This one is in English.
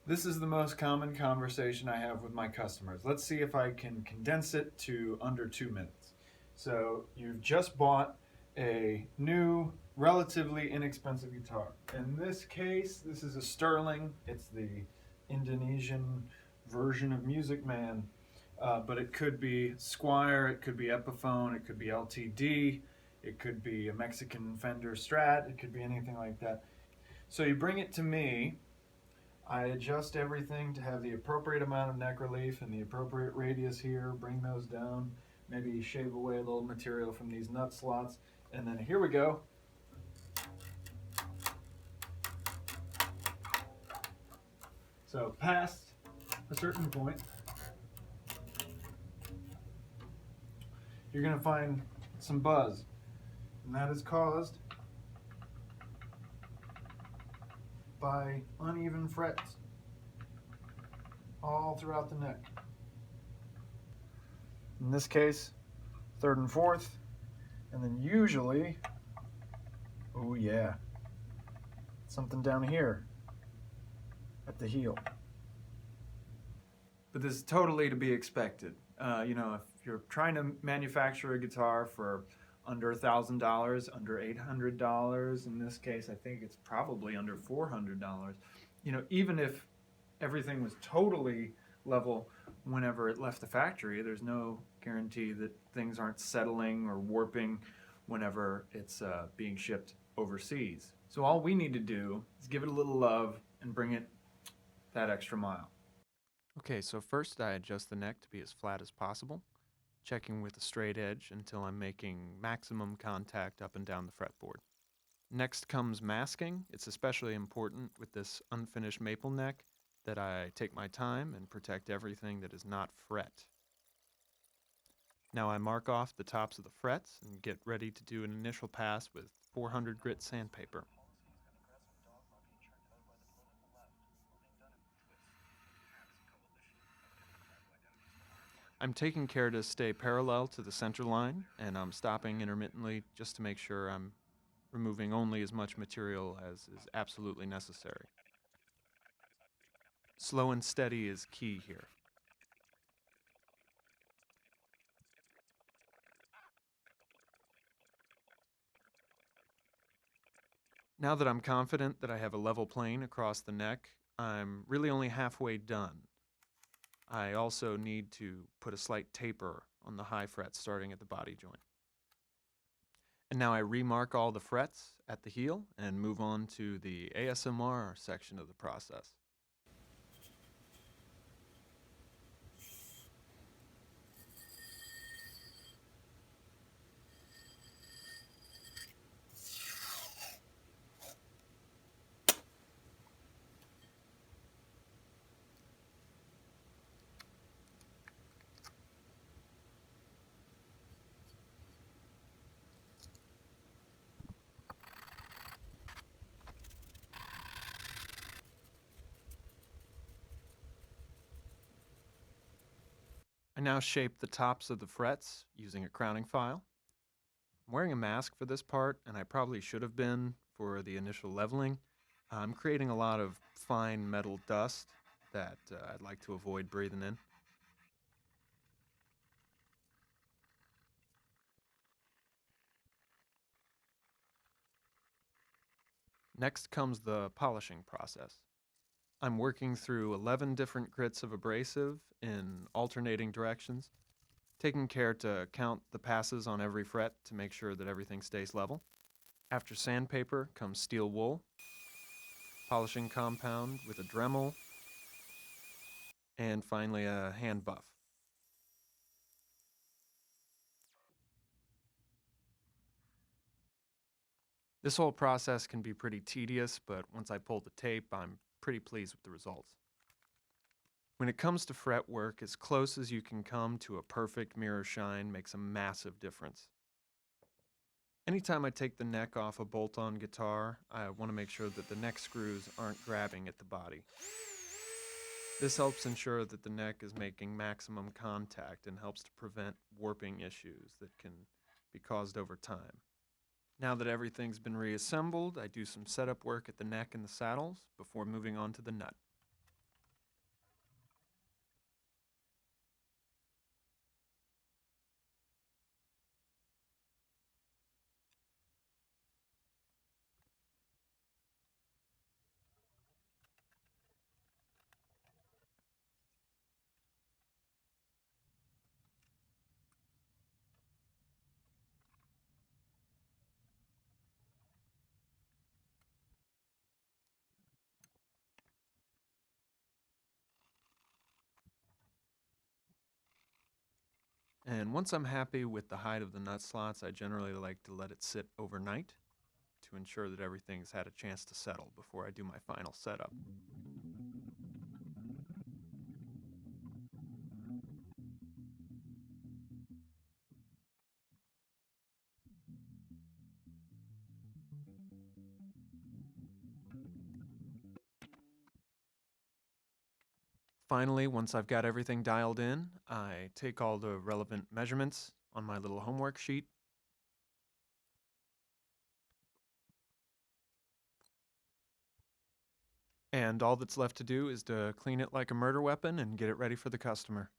This is the most common conversation I have with my customers. Let's see if I can condense it to under 2 minutes. So, you've just bought a new, relatively inexpensive guitar. In this case, this is a Sterling. It's the Indonesian version of Music Man, but it could be Squire, it could be Epiphone, it could be LTD, it could be a Mexican Fender Strat, it could be anything like that. So, you bring it to me. I adjust everything to have the appropriate amount of neck relief and the appropriate radius here, bring those down, maybe shave away a little material from these nut slots, and then here we go. So past a certain point, you're going to find some buzz, and that is caused by uneven frets all throughout the neck. In this case, third and fourth, and then usually, oh yeah, something down here at the heel. But this is totally to be expected. If you're trying to manufacture a guitar for under $1,000, under $800, in this case, I think it's probably under $400. Even if everything was totally level whenever it left the factory, there's no guarantee that things aren't settling or warping whenever it's being shipped overseas. So all we need to do is give it a little love and bring it that extra mile. Okay, so first I adjust the neck to be as flat as possible, checking with a straight edge until I'm making maximum contact up and down the fretboard. Next comes masking. It's especially important with this unfinished maple neck that I take my time and protect everything that is not fret. Now I mark off the tops of the frets and get ready to do an initial pass with 400 grit sandpaper. I'm taking care to stay parallel to the center line, and I'm stopping intermittently just to make sure I'm removing only as much material as is absolutely necessary. Slow and steady is key here. Now that I'm confident that I have a level plane across the neck, I'm really only halfway done. I also need to put a slight taper on the high frets starting at the body joint. And now I remark all the frets at the heel and move on to the ASMR section of the process. I now shape the tops of the frets using a crowning file. I'm wearing a mask for this part, and I probably should have been for the initial leveling. I'm creating a lot of fine metal dust that I'd like to avoid breathing in. Next comes the polishing process. I'm working through 11 different grits of abrasive in alternating directions, taking care to count the passes on every fret to make sure that everything stays level. After sandpaper comes steel wool, polishing compound with a Dremel, and finally a hand buff. This whole process can be pretty tedious, but once I pull the tape, I'm pretty pleased with the results. When it comes to fret work, as close as you can come to a perfect mirror shine makes a massive difference. Anytime I take the neck off a bolt-on guitar, I want to make sure that the neck screws aren't grabbing at the body. This helps ensure that the neck is making maximum contact and helps to prevent warping issues that can be caused over time. Now that everything's been reassembled, I do some setup work at the neck and the saddles before moving on to the nut. And once I'm happy with the height of the nut slots, I generally like to let it sit overnight to ensure that everything's had a chance to settle before I do my final setup. Finally, once I've got everything dialed in, I take all the relevant measurements on my little homework sheet. And all that's left to do is to clean it like a murder weapon and get it ready for the customer.